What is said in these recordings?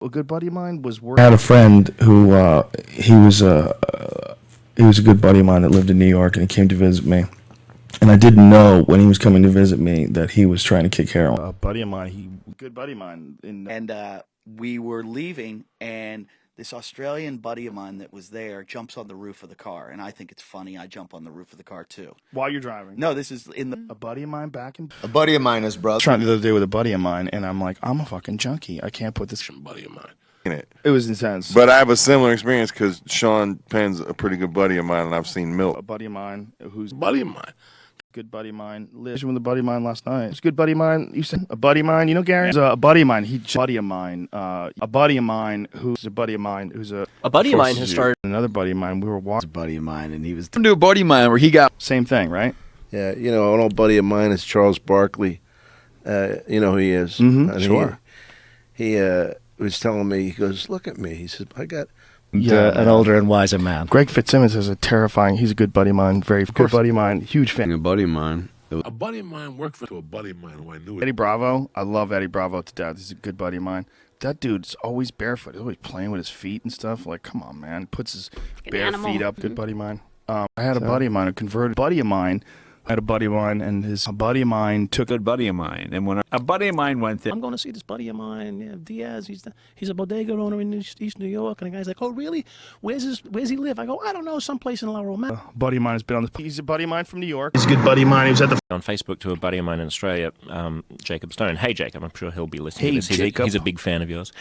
A good buddy of mine was working. I had a friend who he was a good buddy of mine that lived in New York, and he came to visit me. And I didn't know when he was coming to visit me that he was trying to kick heroin. A buddy of mine, good buddy of mine. And we were leaving, and this Australian buddy of mine that was there jumps on the roof of the car, and I think it's funny. I jump on the roof of the car too. While you're driving? No, this is in the. A buddy of mine back in. A buddy of mine is brother. I was trying the other day with a buddy of mine, and I'm like, I'm a fucking junkie. I can't put this. Buddy of mine. It was intense. But I have a similar experience because Sean Penn's a pretty good buddy of mine, and I've seen Milt. A buddy of mine who's Buddy of mine. good buddy of mine lived with a buddy of mine last night. It's a good buddy of mine. You said a buddy of mine. You know Gary? A buddy of mine. A buddy of mine who's a buddy of mine who's a buddy of mine has started. Another buddy of mine. We were walking. A buddy of mine, and he was To a buddy of mine where he got. Same thing, right? Yeah, you know, an old buddy of mine is Charles Barkley. You know who he is. And sure. He was telling me, he goes, look at me. He says, I got... an older and wiser man. Greg Fitzsimmons is he's a good buddy of mine. Very good buddy of mine. Huge fan. A buddy of mine. A buddy of mine worked for a buddy of mine who I knew. Eddie Bravo. I love Eddie Bravo to death. He's a good buddy of mine. That dude's always barefoot. He's always playing with his feet and stuff. Like, come on, man. Puts his bare feet up. Good buddy of mine. I had a buddy of mine who converted. Buddy of mine. I had a buddy of mine, and a buddy of mine took good buddy of mine. And when a buddy of mine went there, I'm going to see this buddy of mine, Diaz. He's a bodega owner in East New York. And the guy's like, oh, really? Where's he live? I go, I don't know, someplace in La Romana. A buddy of mine has been on this. He's a buddy of mine from New York. He's a good buddy of mine. He was at the On Facebook to a buddy of mine in Australia, Jacob Stone. Hey, Jacob, I'm sure he'll be listening Hey, to this. Jacob. He's a big fan of yours.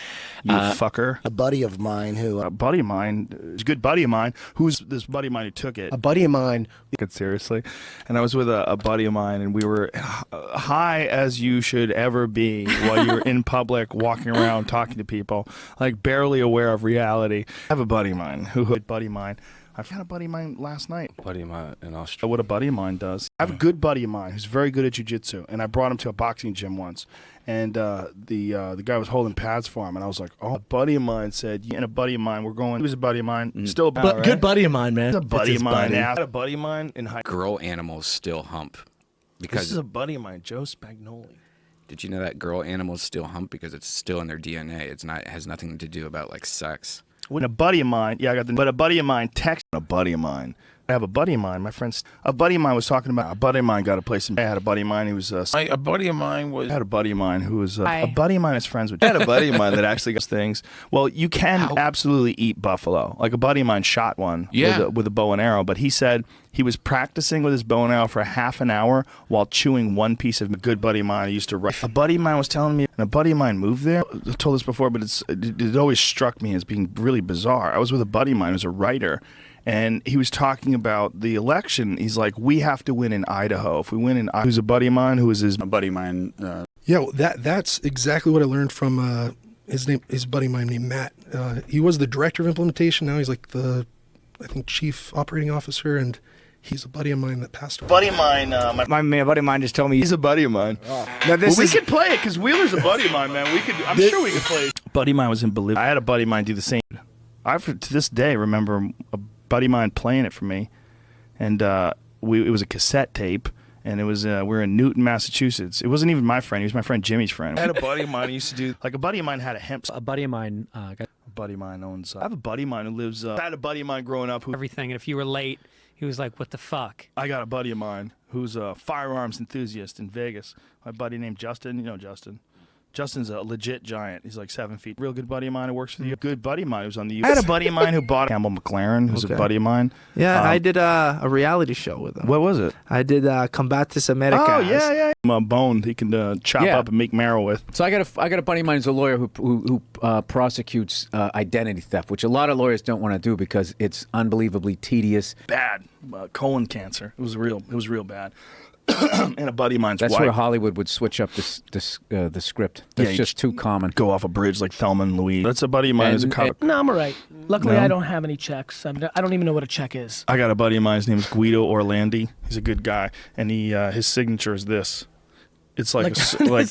You fucker. A buddy of mine who... A buddy of mine is a good buddy of mine. Who's this buddy of mine who took it? A buddy of mine... It seriously. And I was with a buddy of mine, and we were high as you should ever be while you're in public, walking around, talking to people, like barely aware of reality. I have a buddy of mine a buddy of mine. I had a buddy of mine last night. Buddy of mine in Australia. What a buddy of mine does. I have a good buddy of mine who's very good at jiu-jitsu, and I brought him to a boxing gym once. And the guy was holding pads for him, and I was like, oh, a buddy of mine said, and a buddy of mine, he was a buddy of mine, still a buddy, right? Good buddy of mine, man. He's a buddy of mine. I had a buddy of mine in high school. Girl animals still hump. Because This is a buddy of mine, Joe Spagnoli. did you know that girl animals still hump because it's still in their DNA? It has nothing to do about like sex. When a buddy of mine, but a buddy of mine texted a buddy of mine. I have a buddy of mine, a buddy of mine was talking about, a buddy of mine got a place in, I had a buddy of mine who was, A buddy of mine was. I had a buddy of mine who was, a buddy of mine is friends with, I had a buddy of mine that actually does things. Well, you can absolutely eat buffalo. Like a buddy of mine shot one with a bow and arrow, but he said he was practicing with his bow and arrow for half an hour while chewing one piece of, a good buddy of mine I used to write. A buddy of mine was telling me, and a buddy of mine moved there. I've told this before, but it always struck me as being really bizarre. I was with a buddy of mine who's a writer, and he was talking about the election. He's like, we have to win in Idaho. If we win in Idaho, who's a buddy of mine, who is his... A buddy of mine. Yeah, well, that's exactly what I learned from his buddy of mine named Matt. He was the director of implementation. Now he's like the, I think, chief operating officer, and he's a buddy of mine that passed away. Buddy of mine, My buddy of mine just told me he's a buddy of mine. Now We could play it because Wheeler's a buddy of mine, man. I'm sure we could play it. Buddy of mine was in Bolivia. I had a buddy of mine do the same. To this day, remember a buddy of mine playing it for me, and it was a cassette tape, and it was we were in Newton, Massachusetts. It wasn't even my friend; he was my friend Jimmy's friend. I had a buddy of mine who used to do a buddy of mine had a hemp. a buddy of mine got A buddy of mine owns. I have a buddy of mine who lives. I had a buddy of mine growing up who. everything, and if you were late, he was like, what the fuck? I got a buddy of mine who's a firearms enthusiast in Vegas. My buddy named Justin. You know Justin. Justin's a legit giant. He's like 7 feet. Real good buddy of mine who works for the good buddy of mine who's on the. I had a buddy of mine who bought Campbell McLaren, who's a buddy of mine. Yeah, I did a reality show with him. What was it? I did Combates Americas. Oh yeah. Bone he can chop up and make marrow with. So I got a buddy of mine who's a lawyer who prosecutes identity theft, which a lot of lawyers don't want to do because it's unbelievably tedious. Bad colon cancer. It was real bad. And a buddy of mine's That's wife. where Hollywood would switch up the script. That's just too common. Go off a bridge like Thelma and Louise. That's a buddy of mine who's a cop. No, I'm all right. Luckily, No? I don't have any checks. I don't even know what a check is. I got a buddy of mine. His name is Guido Orlandi. He's a good guy, and his signature is this. It's like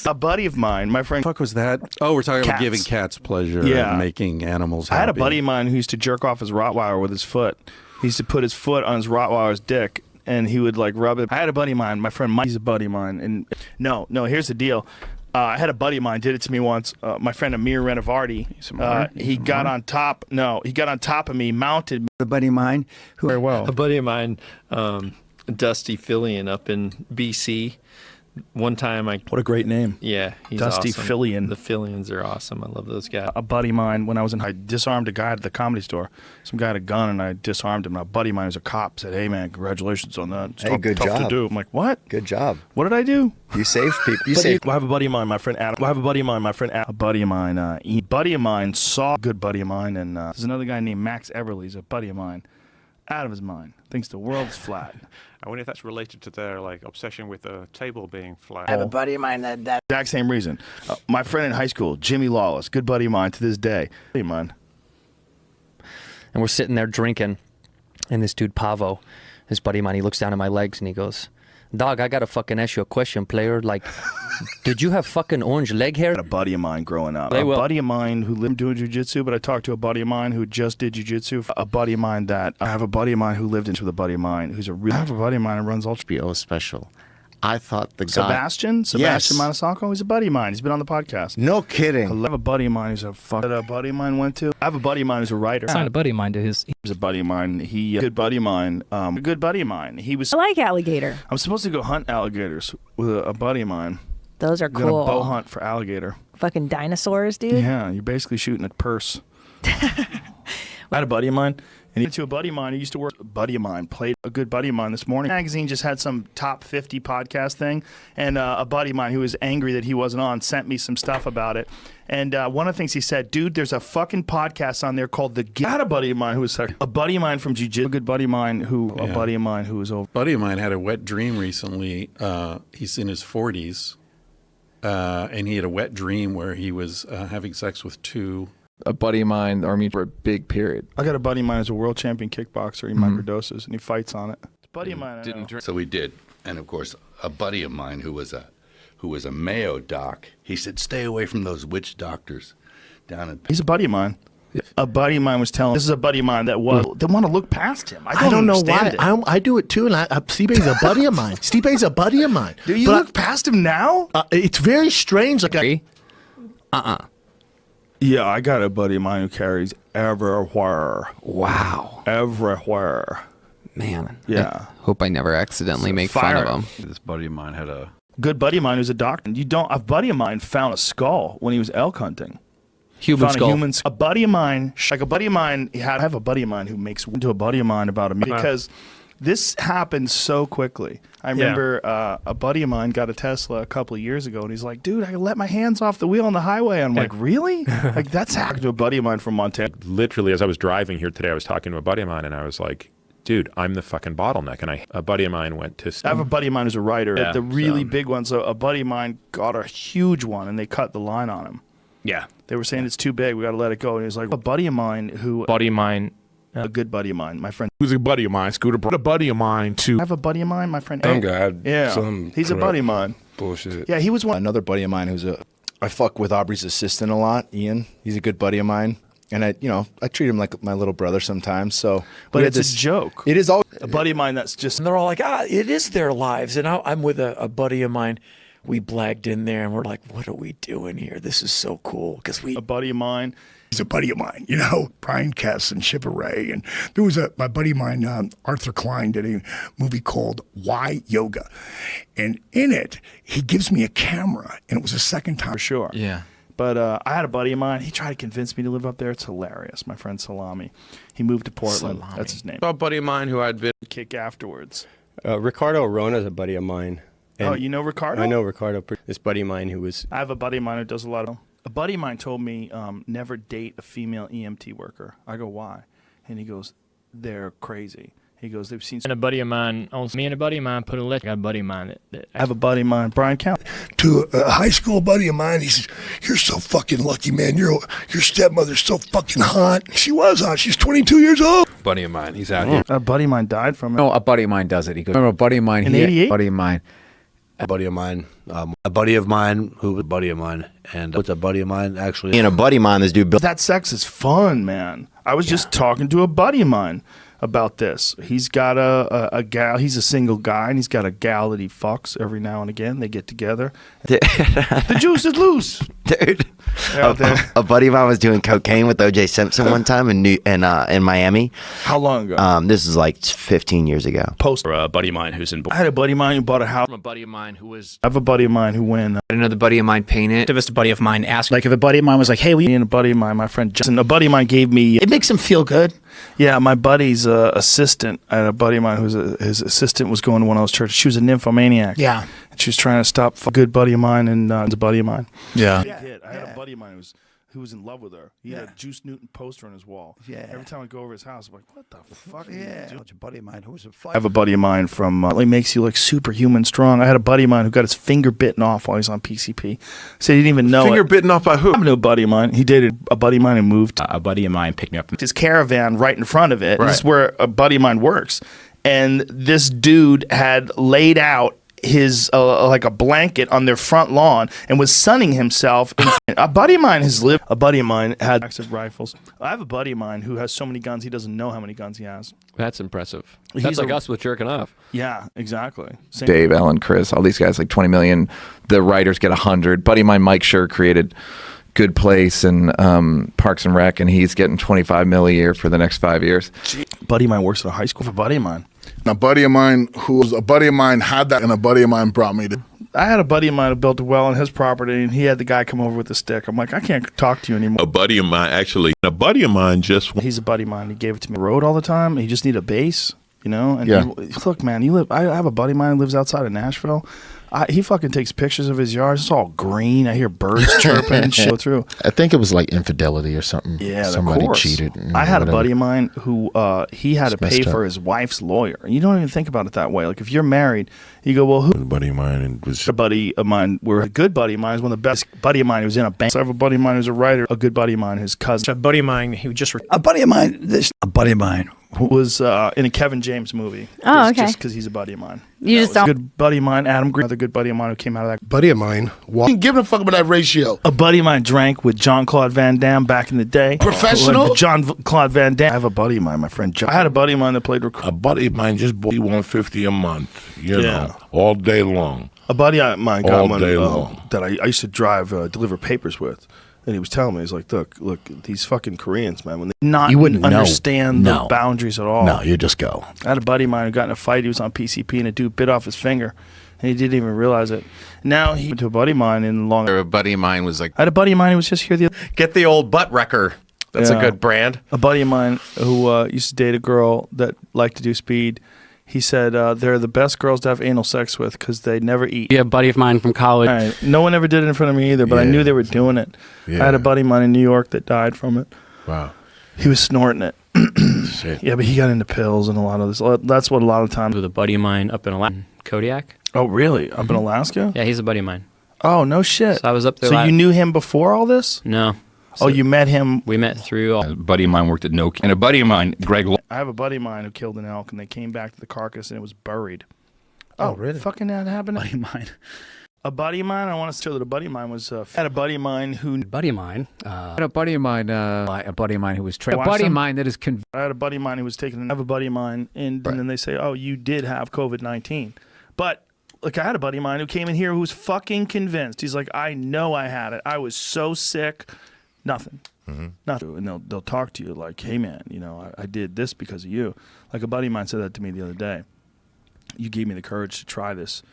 a buddy of mine. My friend. What the fuck was that? Oh, we're talking about Cats. giving cats pleasure Yeah. and making animals happy. I had a buddy of mine who used to jerk off his Rottweiler with his foot. He used to put his foot on his Rottweiler's dick, and he would like rub it. I had a buddy of mine, my friend Mike. He's a buddy of mine, and no. Here's the deal. I had a buddy of mine did it to me once. My friend Amir Renovardi. He got on top. No, he got on top of me, mounted me. A buddy of mine who very well. A buddy of mine, Dusty Fillion up in BC. One time what a great name. Yeah, he's Dusty awesome. Fillion. The Fillions are awesome. I love those guys. A buddy of mine, when I disarmed a guy at the Comedy Store. Some guy had a gun, and I disarmed him. And a buddy of mine who's a cop said, "Hey man, congratulations on that. It's Hey, good tough job. to do." I'm like, "What? Good job. What did I do?" You saved people. You saved. I have a buddy of mine, my friend Adam. I have a buddy of mine, my friend Adam. A buddy of mine. A buddy of mine saw a good buddy of mine, and there's another guy named Max Everly. He's a buddy of mine. Out of his mind. Thinks the world's flat. I wonder if that's related to their obsession with the table being flat. I have a buddy of mine that Exact same reason. My friend in high school, Jimmy Lawless, good buddy of mine to this day. Buddy of mine. And we're sitting there drinking, and this dude Pavo, his buddy of mine, he looks down at my legs and he goes, "Dog, I gotta fucking ask you a question, player. Like, did you have fucking orange leg hair?" A buddy of mine growing up. A buddy of mine who lived doing jiu-jitsu, but I talked to a buddy of mine who just did jiu-jitsu. A buddy of mine that I have a buddy of mine who lived into a buddy of mine who's I have a buddy of mine who runs Ultra HBO special. I thought the guy Sebastian Yes. Maniscalco, he's a buddy of mine. He's been on the podcast. No kidding. I have a buddy of mine who's a buddy of mine went to. I have a buddy of mine who's a writer. Signed a buddy of mine to his. He's a buddy of mine. Good buddy of mine. A good buddy of mine. He was. I like alligator. I'm supposed to go hunt alligators with a buddy of mine. Those are We're gonna cool. bow hunt for alligator. Fucking dinosaurs, dude. Yeah, you're basically shooting a purse. I had a buddy of mine, and he went to a buddy of mine who used to work. A buddy of mine played a good buddy of mine this morning. Magazine just had some top 50 podcast thing, and a buddy of mine who was angry that he wasn't on sent me some stuff about it. And one of the things he said, "Dude, there's a fucking podcast on there called The." I had a buddy of mine who was a buddy of mine from jiu-jitsu. A good buddy of mine a buddy of mine who was over. Buddy of mine had a wet dream recently. He's in his 40s, and he had a wet dream where he was having sex with two. A buddy of mine, Army for a big period. I got a buddy of mine who's a world champion kickboxer. He microdoses and he fights on it. It's a buddy of mine. Didn't drink. So we did, and of course, a buddy of mine who was a Mayo doc. He said, "Stay away from those witch doctors down in." He's a buddy of mine. A buddy of mine was telling. This is a buddy of mine that they want to look past him. I don't know why. It. I do it too, and Stipe's a buddy of mine. Stipe's a buddy of mine. Do you look past him now? It's very strange. Like Yeah, I got a buddy of mine who carries everywhere. Wow. Everywhere. Man. Yeah. I hope I never accidentally make fun of him. This buddy of mine had a good buddy of mine who's a doctor. A buddy of mine found a skull when he was elk hunting. Human skull. A buddy of mine, I have a buddy of mine who makes into a buddy of mine about him because this happened so quickly. I remember a buddy of mine got a Tesla a couple of years ago, and he's like, "Dude, I let my hands off the wheel on the highway." I'm like, "Really?" Like that's happened to a buddy of mine from Montana. Literally, as I was driving here today, I was talking to a buddy of mine, and I was like, "Dude, I'm the fucking bottleneck." And a buddy of mine went to. I have a buddy of mine who's a writer, the really big one. So a buddy of mine got a huge one, and they cut the line on him. Yeah, they were saying it's too big. We got to let it go. And he was like, "A buddy of mine who." A good buddy of mine, my friend. Who's a buddy of mine? Scooter brought a buddy of mine too. I have a buddy of mine, my friend. Some guy. Yeah, he's a buddy of mine. Bullshit. Yeah, he was one. Another buddy of mine who's I fuck with Aubrey's assistant a lot, Ian. He's a good buddy of mine. And I treat him like my little brother sometimes. So, but it's a joke. It is all a buddy of mine that's just. And they're all like, it is their lives. And I'm with a buddy of mine. We blagged in there and we're like, what are we doing here? This is so cool. Because a buddy of mine. He's a buddy of mine, Brian Kess and Shiva Ray. And there was my buddy of mine, Arthur Klein, did a movie called Why Yoga. And in it, he gives me a camera. And it was the second time. For sure. Yeah. But I had a buddy of mine. He tried to convince me to live up there. It's hilarious. My friend Salami. He moved to Portland. Salami. That's his name. A buddy of mine who I'd been kick afterwards. Ricardo Arona's a buddy of mine. And you know Ricardo? I know Ricardo. This buddy of mine who was. I have a buddy of mine who does a lot of. A buddy of mine told me never date a female EMT worker. I go, why? And he goes, they're crazy. He goes, they've seen. And a buddy of mine, me and a buddy of mine put a list. I got a buddy of mine that I have a buddy of mine, Brian Count. To a high school buddy of mine, he says, "You're so fucking lucky, man. Your stepmother's so fucking hot." She was hot. She's 22 years old. Buddy of mine, he's out here. A buddy of mine died from it. No, a buddy of mine does it. He goes, remember a buddy of mine. In 88? A buddy of mine. A buddy of mine, who was a buddy of mine, and what's a buddy of mine actually? And a buddy of mine, this dude. That sex is fun, man. I was just talking to a buddy of mine. about this. He's got a gal. He's a single guy, and he's got a gal that he fucks every now and again. They get together. The juice is loose, dude. A buddy of mine was doing cocaine with O.J. Simpson one time in Miami. How long ago? This is like 15 years ago. A buddy of mine who's in. I had a buddy of mine who bought a house. From a buddy of mine who was. I have a buddy of mine who went. Another buddy of mine painted. Activist buddy of mine asked, like, if a buddy of mine was like, "Hey, and a buddy of mine, my friend Justin, a buddy of mine gave me. It makes him feel good. Yeah, my buddy's assistant. I had a buddy of mine his assistant was going to one of those churches. She was a nymphomaniac. Yeah, and she was trying to stop a good buddy of mine and a buddy of mine. Yeah. I had a buddy of mine who was in love with her. He had a Juice Newton poster on his wall. Yeah. Every time I go over his house, I'm like, what the fuck? Yeah. A buddy of mine who was a fighter. I have a buddy of mine from he makes you like superhuman strong. I had a buddy of mine who got his finger bitten off while he was on PCP. So he didn't even know Finger it. bitten off by who? I have a buddy of mine. He dated a buddy of mine who moved. A buddy of mine picked me up. His caravan right in front of it. Right. This is where a buddy of mine works. And this dude had laid out his like a blanket on their front lawn and was sunning himself. A buddy of mine has lived. A buddy of mine had active rifles. I have a buddy of mine who has so many guns he doesn't know how many guns he has. That's impressive. That's like us with jerking off. Yeah, exactly. Same. Dave, Ellen, Chris, all these guys like 20 million. The writers get 100. Buddy of mine, Mike Schur, created Good Place and Parks and Rec, and he's getting 25 mil a year for the next 5 years. Buddy of mine works at a high school. For a buddy of mine. A buddy of mine had that, and a buddy of mine brought me to. I had a buddy of mine who built a well on his property, and he had the guy come over with a stick. I'm like, I can't talk to you anymore. A buddy of mine just. He's a buddy of mine. He gave it to me. Rode all the time. He just needed a base, you know. And Yeah. Look, man, I have a buddy of mine who lives outside of Nashville. He fucking takes pictures of his yard. It's all green. I hear birds chirping and shit. Go through. I think it was like infidelity or something. Yeah, somebody of course. cheated. I had whatever. a buddy of mine who he had to pay messed for up. his wife's lawyer. And you don't even think about it that way. Like if you're married, you go, well, who? A buddy of mine was A buddy of mine, a good buddy of mine, is one of the best buddy of mine who's in a bank. So I have a buddy of mine who's a writer. A good buddy of mine, his cousin. a buddy of mine, he just A buddy of mine who was in a Kevin James movie. Oh, okay. Just because he's a buddy of mine. You just A don't. good buddy of mine, Adam Green, another good buddy of mine who came out of that. Buddy of mine. Give a fuck about that ratio. A buddy of mine drank with Jean-Claude Van Damme back in the day. Professional? Jean-Claude Van Damme. I have a buddy of mine, my friend John. I had a buddy of mine that played a buddy of mine just bought $150 a month, you Yeah. know, all day long. A buddy of mine got All one day long. that I used to drive, deliver papers with. And he was telling me, he's like, look, these fucking Koreans, man, when they not You wouldn't know. understand No. the boundaries at all. No, you just go. I had a buddy of mine who got in a fight. He was on PCP, and a dude bit off his finger, and he didn't even realize it. Now he went to a buddy of mine in Long. A buddy of mine was like, I had a buddy of mine who was just here the other. get the old butt wrecker. That's Yeah. a good brand. A buddy of mine who used to date a girl that liked to do speed. He said they're the best girls to have anal sex with because they never eat. Yeah, a buddy of mine from college. All right. No one ever did it in front of me either, but I knew they were doing it. Yeah. I had a buddy of mine in New York that died from it. Wow. He was snorting it. Shit. Yeah, but he got into pills and a lot of this. That's what a lot of times. With a buddy of mine up in Alaska, Kodiak. Oh, really? Up in Alaska? Yeah, he's a buddy of mine. Oh, no shit. So I was up there. So you knew him before all this? No. Oh, you met him. We met through. A buddy of mine worked at Nokia, and a buddy of mine, Greg. I have a buddy of mine who killed an elk, and they came back to the carcass, and it was buried. Oh, really? Fucking that happened. buddy of mine. A buddy of mine. I want to show that a buddy of mine was. Had a buddy of mine who. Buddy of mine. I had a buddy of mine. A buddy of mine who was a Watch buddy of them. mine that is I had a buddy of mine who was taking. I have a buddy of mine, and then they say, "Oh, you did have COVID-19," but. Like, I had a buddy of mine who came in here who was fucking convinced. He's like, I know I had it. I was so sick. Nothing. Nothing. And they'll talk to you like, hey, man, you know, I did this because of you. Like, a buddy of mine said that to me the other day. You gave me the courage to try this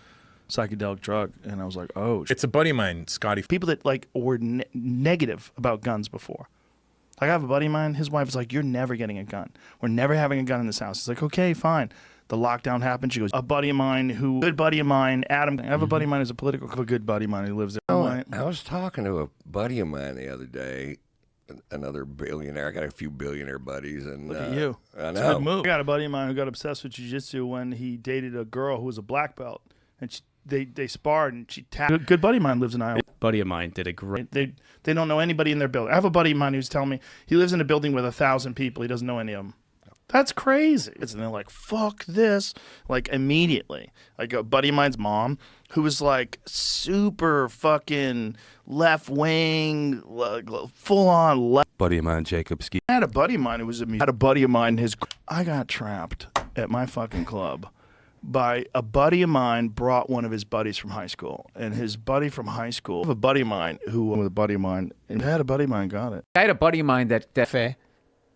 psychedelic drug. And I was like, oh. It's a buddy of mine, Scotty. People that, like, were negative about guns before. Like, I have a buddy of mine. His wife was like, you're never getting a gun. We're never having a gun in this house. He's like, okay, fine. The lockdown happened. She goes, a buddy of mine good buddy of mine, Adam. I have a buddy of mine who's a good buddy of mine who lives there. I was talking to a buddy of mine the other day, another billionaire. I got a few billionaire buddies. And Look at you. I It's a know. good move. I got a buddy of mine who got obsessed with jiu-jitsu when he dated a girl who was a black belt. And they sparred and she tapped. A good buddy of mine lives in Iowa. Buddy of mine did a great. They don't know anybody in their building. I have a buddy of mine who's telling me he lives in a building with 1,000 people. He doesn't know any of them. That's crazy. And they're like, fuck this. Like, immediately. Like, a buddy of mine's mom, who was, like, super fucking left-wing, full-on left. buddy of mine, Jacob Ski. I had a buddy of mine who was a had a buddy of mine. I got trapped at my fucking club by a buddy of mine brought one of his buddies from high school, and his buddy from high school, a buddy of mine who with a buddy of mine, and had a buddy of mine got it. I had a buddy of mine that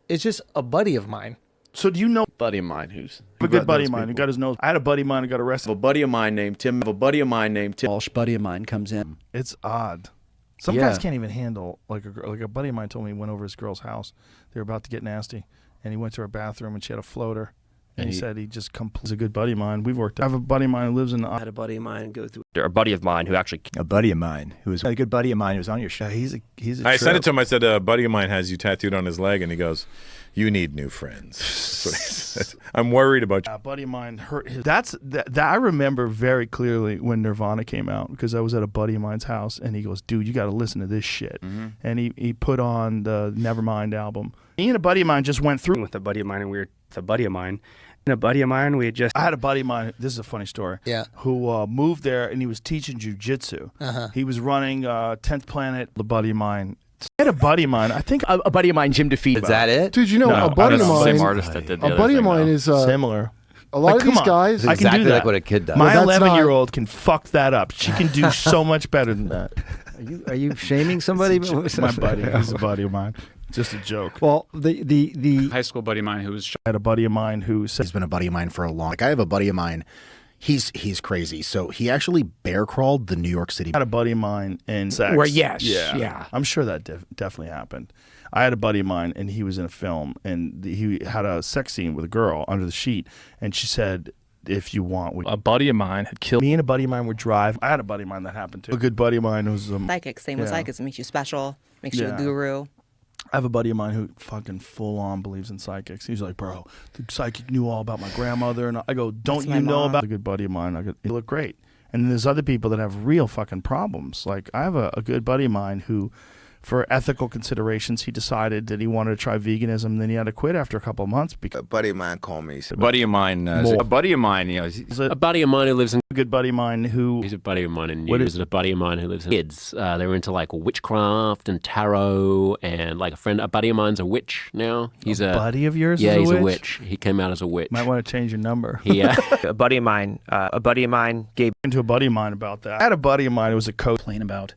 It's just a buddy of mine. So do you know buddy of mine who's a good buddy of mine who got his nose? I had a buddy of mine who got arrested. A buddy of mine named Tim. A buddy of mine named Tim. Walsh buddy of mine comes in. It's odd. Some guys can't even handle like a buddy of mine told me he went over his girl's house. They were about to get nasty, and he went to her bathroom and she had a floater. And he said he just he's a good buddy of mine. We've worked. I have a buddy of mine who lives in. I had a buddy of mine go through. A buddy of mine who actually. A buddy of mine who was a good buddy of mine who was on your show. He's a I sent it to him. I said, a buddy of mine has you tattooed on his leg, and he goes, "You need new friends." That's what he said. I'm worried about you. A buddy of mine hurt his. That I remember very clearly when Nirvana came out because I was at a buddy of mine's house, and he goes, "Dude, you got to listen to this shit." And he put on the Nevermind album. Me and a buddy of mine just went through with a buddy of mine, and we were with a buddy of mine. And a buddy of mine, I had a buddy of mine, this is a funny story, who moved there, and he was teaching jujitsu. He was running 10th Planet, the buddy of mine. I had a buddy of mine, I think a buddy of mine, Jim defeated. Is that it? Dude, you know, a buddy of mine. Same artist that did the a buddy of mine is similar. A lot of these guys. I can exactly do that. like what a kid does. My 11-year-old can fuck that up. She can do so much better than that. Are you shaming somebody? My buddy, he's a buddy of mine. Just a joke. Well, the high school buddy of mine who was. I had a buddy of mine who said he's been a buddy of mine for a long. Like I have a buddy of mine. He's crazy. So he actually bear crawled the New York City. I had a buddy of mine in sex. Where yeah. I'm sure that definitely happened. I had a buddy of mine, and he was in a film, and he had a sex scene with a girl under the sheet, and she said, "If you want, a buddy of mine had killed me." And a buddy of mine would drive. I had a buddy of mine that happened to. A good buddy of mine was psychic. Same with psychics. It makes you special. Makes you a guru. I have a buddy of mine who fucking full on believes in psychics. He's like, "Bro, the psychic knew all about my grandmother," and I go, "Don't you know about?" A good buddy of mine. You look great. And then there's other people that have real fucking problems. Like I have a good buddy of mine who, for ethical considerations, he decided that he wanted to try veganism. And then he had to quit after a couple of months. Because a buddy of mine called me. A buddy of mine. A buddy of mine. You know, he's a buddy of mine who lives in. A good buddy of mine who. He's a buddy of mine in New York. A buddy of mine who lives in. Kids. They were into like witchcraft and tarot, and like a buddy of mine's a witch now. He's a buddy of yours. Yeah, is he's a witch. He came out as a witch. Might want to change your number. Yeah. A buddy of mine gave into a buddy of mine about that. I had a buddy of mine who was a coach. Complain about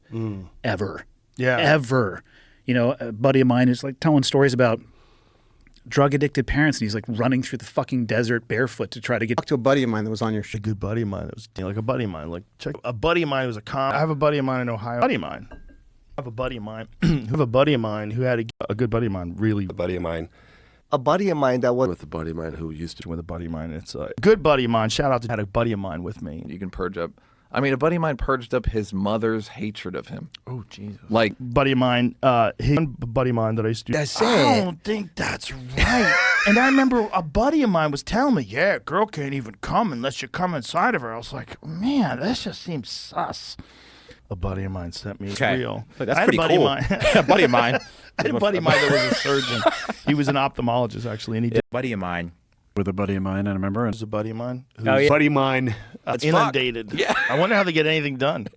ever. Yeah. Ever. You know, a buddy of mine is like telling stories about drug addicted parents, and he's like running through the fucking desert barefoot to try to get. Talk to a buddy of mine that was on your show. A good buddy of mine that was like a buddy of mine. Like check a buddy of mine who was a I have a buddy of mine in Ohio. Buddy of mine. I have a buddy of mine. I have a buddy of mine who had a good buddy of mine. Really, A buddy of mine. A buddy of mine that was With a buddy of mine who used to. with a buddy of mine. It's a good buddy of mine. Shout out to had a buddy of mine with me. You can purge up. I mean, a buddy of mine purged up his mother's hatred of him. Oh, Jesus. Like, buddy of mine, buddy of mine that I used to. That's I it. don't think that's right. And I remember a buddy of mine was telling me, "Yeah, a girl can't even come unless you come inside of her." I was like, "Man, that just seems sus." A buddy of mine sent me. It's real. That's pretty cool. A buddy of mine. I had a buddy of mine that was a surgeon. He was an ophthalmologist, actually, and he did. buddy of mine. With a buddy of mine, I remember. It was a buddy of mine. Buddy of mine. Inundated. Yeah. I wonder how they get anything done.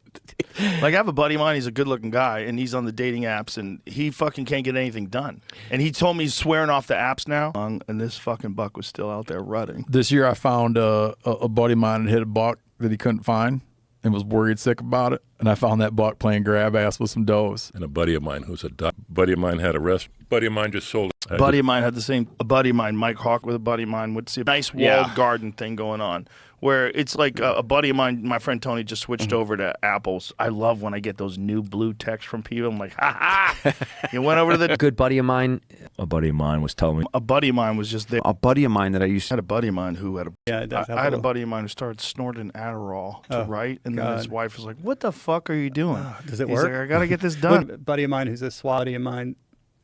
Like, I have a buddy of mine, he's a good-looking guy, and he's on the dating apps, and he fucking can't get anything done. And he told me he's swearing off the apps now, and this fucking buck was still out there rutting. This year I found a buddy of mine that hit a buck that he couldn't find and was worried sick about it. And I found that buck playing grab ass with some does. And a buddy of mine who's a buddy of mine had a rest. Buddy of mine just sold. A buddy of mine had the same. A buddy of mine, Mike Hawk, with a buddy of mine would see a nice walled garden thing going on, where it's like a buddy of mine, my friend Tony, just switched over to apples. I love when I get those new blue texts from people. I'm like, ha ha! You went over to the. A good buddy of mine. A buddy of mine was telling me. A buddy of mine was just there. A buddy of mine that I used to. I had a buddy of mine who had a. Yeah, I had a buddy of mine who started snorting Adderall to write, and then his wife was like, "What the fuck are you doing? Does it He's work? like, I gotta get this done." A buddy of mine who's a buddy of mine.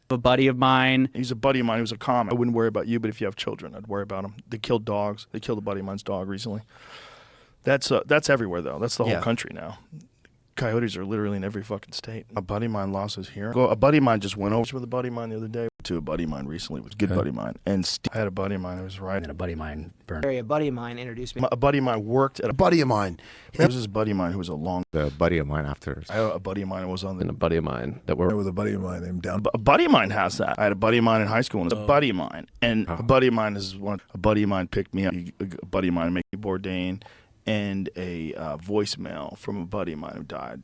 A buddy of mine. He's a buddy of mine who's a comic. I wouldn't worry about you, but if you have children, I'd worry about them. They killed dogs. They killed a buddy of mine's dog recently. That's everywhere, though. That's the whole country now. Coyotes are literally in every fucking state. A buddy of mine lost his hearing. A buddy of mine just went over with a buddy of mine the other day. to a buddy of mine recently, was a good buddy of mine, and I had a buddy of mine who was right. And a buddy of mine burned. A buddy of mine introduced me. A buddy of mine worked at a buddy of mine. It was this buddy of mine who was a long. The buddy of mine after. I had a buddy of mine who was on the. And a buddy of mine that were with a buddy of mine named Down. A buddy of mine has that. I had a buddy of mine in high school, and it's a buddy of mine, and a buddy of mine is one. A buddy of mine picked me up. A buddy of mine made me Bourdain, and a voicemail from a buddy of mine who died.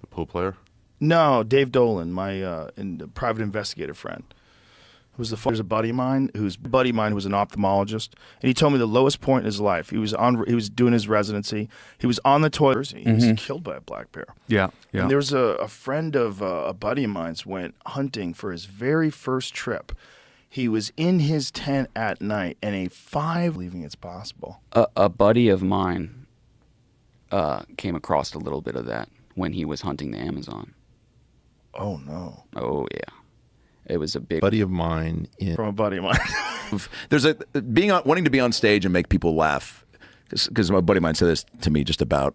a pool player. No, Dave Dolan, my private investigator friend. There's a buddy of mine who was an ophthalmologist, and he told me the lowest point in his life. He was doing his residency. He was on the toilet. He was killed by a black bear. Yeah. And there was a friend of a buddy of mine's went hunting for his very first trip. He was in his tent at night, and believing it's possible. A buddy of mine came across a little bit of that when he was hunting the Amazon. Oh no. Oh yeah. It was a big buddy of mine from a buddy of mine. There's wanting to be on stage and make people laugh, because my buddy of mine said this to me just about,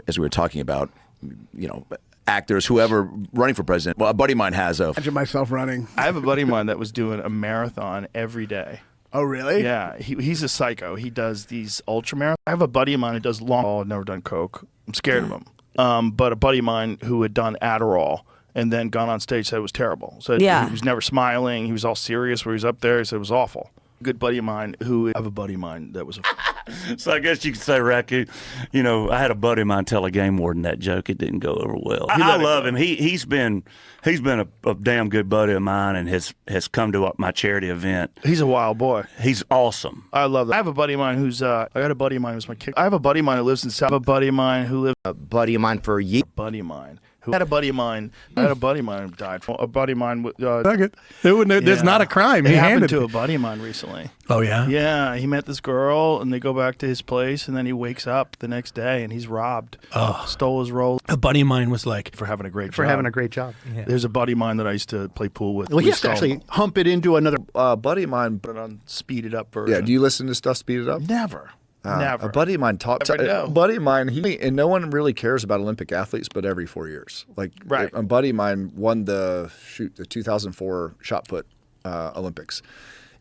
as we were talking about, actors, whoever running for president. Well, a buddy of mine has Imagine myself running. I have a buddy of mine that was doing a marathon every day. Oh, really? Yeah, he's a psycho. He does these ultra marathons. I have a buddy of mine who does long. I've never done coke. I'm scared of him. But a buddy of mine who had done Adderall and then gone on stage said it was terrible. So he was never smiling. He was all serious where he was up there. He said it was awful. Good buddy of mine I have a buddy of mine that was So I guess you could say, Racky, I had a buddy of mine tell a game warden that joke. It didn't go over well. I love him. He's been a damn good buddy of mine and has come to my charity event. He's a wild boy. He's awesome. I love that. I have a buddy of mine who's I got a buddy of mine who's my kid. I have a buddy of mine who lives in South. I have a buddy of mine who lives. A buddy of mine for a year. Buddy of mine. I had a buddy of mine. I had a buddy of mine who died. A buddy of mine. There's not a crime. It happened to a buddy of mine recently. Oh yeah. Yeah, he met this girl, and they go back to his place, and then he wakes up the next day, and he's robbed. Stole his roll. A buddy of mine was like for having a great job. Yeah. There's a buddy of mine that I used to play pool with. Well, he has to actually hump it into another buddy of mine. Put it on speeded up version. Yeah. Do you listen to stuff speeded up? Never. Never. A buddy of mine a buddy of mine, and no one really cares about Olympic athletes, but every 4 years. A buddy of mine won the 2004 shot put Olympics.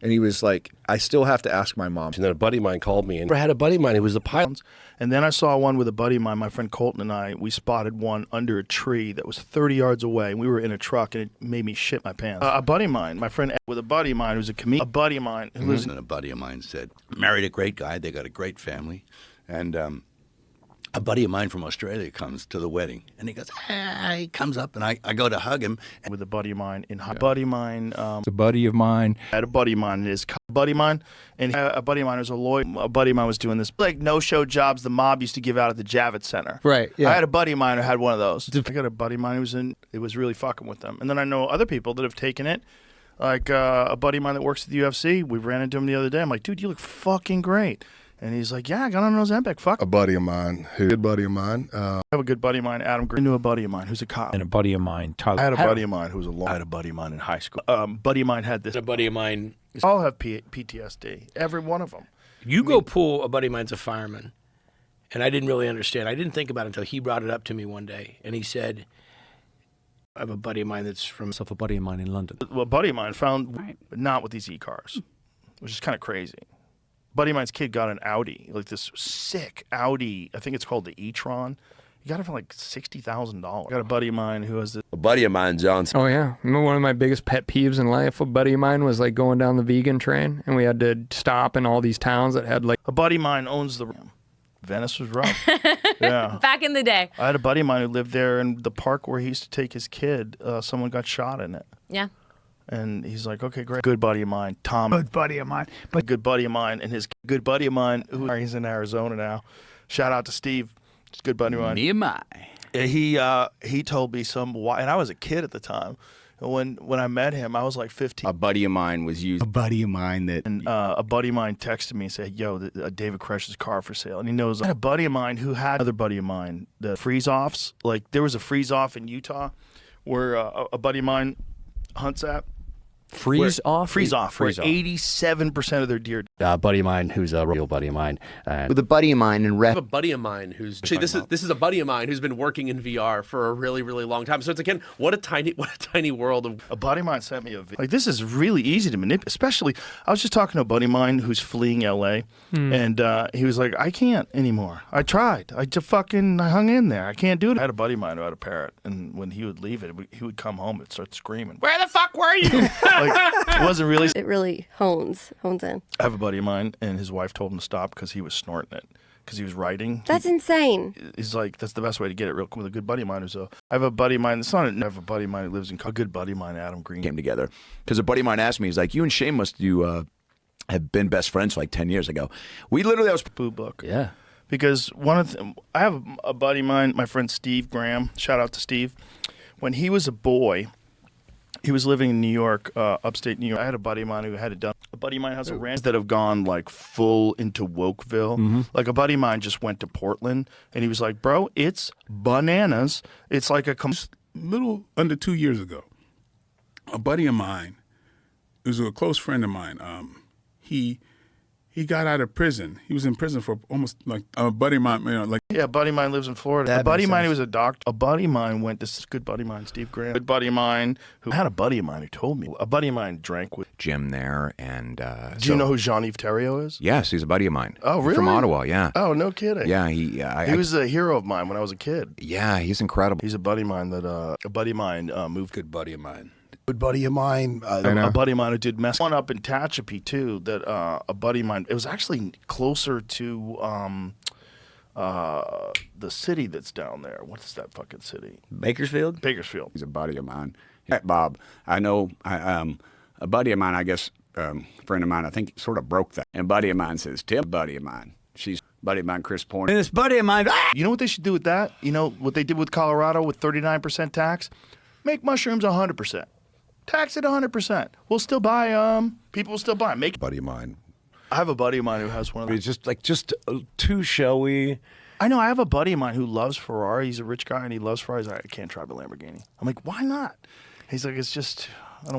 And he was like, I still have to ask my mom. And then a buddy of mine called me, and I had a buddy of mine who was a pilot. And then I saw one with a buddy of mine, my friend Colton and I. We spotted one under a tree that was 30 yards away. We were in a truck, and it made me shit my pants. A buddy of mine, my friend with a buddy of mine who's a comedian. A buddy of mine who lives in a buddy of mine said, married a great guy. They got a great family. And a buddy of mine from Australia comes to the wedding, and he goes, he comes up, and I go to hug him. With a buddy of mine buddy of mine. It's a buddy of mine. I had a buddy of mine. It is a buddy of mine, and a buddy of mine was a lawyer. A buddy of mine was doing this no-show jobs the mob used to give out at the Javits Center. Right. Yeah. I had a buddy of mine who had one of those. I got a buddy of mine who was it was really fucking with them. And then I know other people that have taken it. Like a buddy of mine that works at the UFC. We ran into him the other day. I'm like, dude, you look fucking great. And he's like, yeah, I got on Ozempic. Fuck. A buddy of mine, good buddy of mine. I have a good buddy of mine, Adam Green. I knew a buddy of mine who's a cop. And a buddy of mine, Tyler. I had a buddy of mine who was I had a buddy of mine in high school. Buddy of mine had this. A buddy of mine. All have PTSD. Every one of them. Go pull a buddy of mine's a fireman. And I didn't really understand. I didn't think about it until he brought it up to me one day. And he said, I have a buddy of mine that's from... A buddy of mine in London. Well, a buddy of mine found, not with these e-cars, which is kind of crazy. Buddy of mine's kid got an Audi, like this sick Audi. I think it's called the e-tron. You got it for like $60,000. Got a buddy of mine who has this. A buddy of mine, John. Oh yeah, one of my biggest pet peeves in life. A buddy of mine was like going down the vegan train, and we had to stop in all these towns that had like. A buddy of mine owns the. Venice was rough. Yeah. Back in the day. I had a buddy of mine who lived there in the park where he used to take his kid. Someone got shot in it. Yeah. And he's like, okay, great. Good buddy of mine, Tom. Good buddy of mine. But good buddy of mine and his good buddy of mine, he's in Arizona now. Shout out to Steve. He's a good buddy of mine. Me and my. He told me and I was a kid at the time. When I met him, I was like 15. A buddy of mine was used. A buddy of mine that. And a buddy of mine texted me and said, yo, David Koresh's car for sale. And he knows. I had a buddy of mine who had another buddy of mine, the freeze-offs. Like, there was a freeze-off in Utah where a buddy of mine hunts at. Freeze off? Freeze off. Where 87% of their deer. A buddy of mine who's a real buddy of mine. With a buddy of mine and I have a buddy of mine who's actually this is a buddy of mine who's been working in VR for a really long time. So it's again what a tiny world of a buddy of mine sent me a video. Like this is really easy to manipulate. Especially I was just talking to a buddy of mine who's fleeing LA, and he was like, I can't anymore. I tried. I hung in there. I can't do it. I had a buddy of mine who had a parrot, and when he would leave it, he would come home and start screaming. Where the fuck were you? Like it wasn't really. It really hones in. I have a buddy of mine, and his wife told him to stop because he was snorting it. Because he was writing. That's insane. He's like, that's the best way to get it real quick with a good buddy of mine. I have a buddy of mine. It's not I have a buddy of mine who lives in a good buddy of mine, Adam Green. Came together because a buddy of mine asked me, he's like, you and Shane must have been best friends for like 10 years ago. We literally, that was Boo book. Yeah. Because I have a buddy of mine, my friend Steve Graham. Shout out to Steve. When he was a boy, he was living in New York, upstate New York. I had a buddy of mine who had it done. A buddy of mine has a ranch that have gone like full into Wokeville. Like a buddy of mine just went to Portland, and he was like, bro, it's bananas. It's like a little under 2 years ago. A buddy of mine, who's a close friend of mine, he got out of prison. He was in prison for almost like a buddy of mine, yeah, a buddy of mine lives in Florida. A buddy of mine who was a doctor. A buddy of mine went. This is a good buddy of mine, Steve Graham. Good buddy of mine who had a buddy of mine who told me. A buddy of mine drank with Jim there, and do you know who Jean-Yves Theriault is? Yes, he's a buddy of mine. Oh, really? From Ottawa, yeah. Oh, no kidding. Yeah, he was a hero of mine when I was a kid. Yeah, he's incredible. He's a buddy of mine that moved. Good buddy of mine. Good buddy of mine. A buddy of mine who did mess one up in Tehachapi too. That a buddy of mine. It was actually closer to the city that's down there. What is that fucking city? Bakersfield. Bakersfield. He's a buddy of mine. Yeah, Bob, I know. A buddy of mine, I guess, friend of mine. I think sort of broke that. And a buddy of mine says, "Tim, buddy of mine." She's buddy of mine, Chris Point. And this buddy of mine. You know what they should do with that? You know what they did with Colorado with 39% tax? Make mushrooms 100%. Tax it 100%. We'll still buy them. People will still buy them. Make buddy of mine. I have a buddy of mine who has one of those. It's just too showy. I know. I have a buddy of mine who loves Ferrari. He's a rich guy and he loves Ferraris. I can't drive a Lamborghini. I'm like, why not? He's like, it's just, I don't.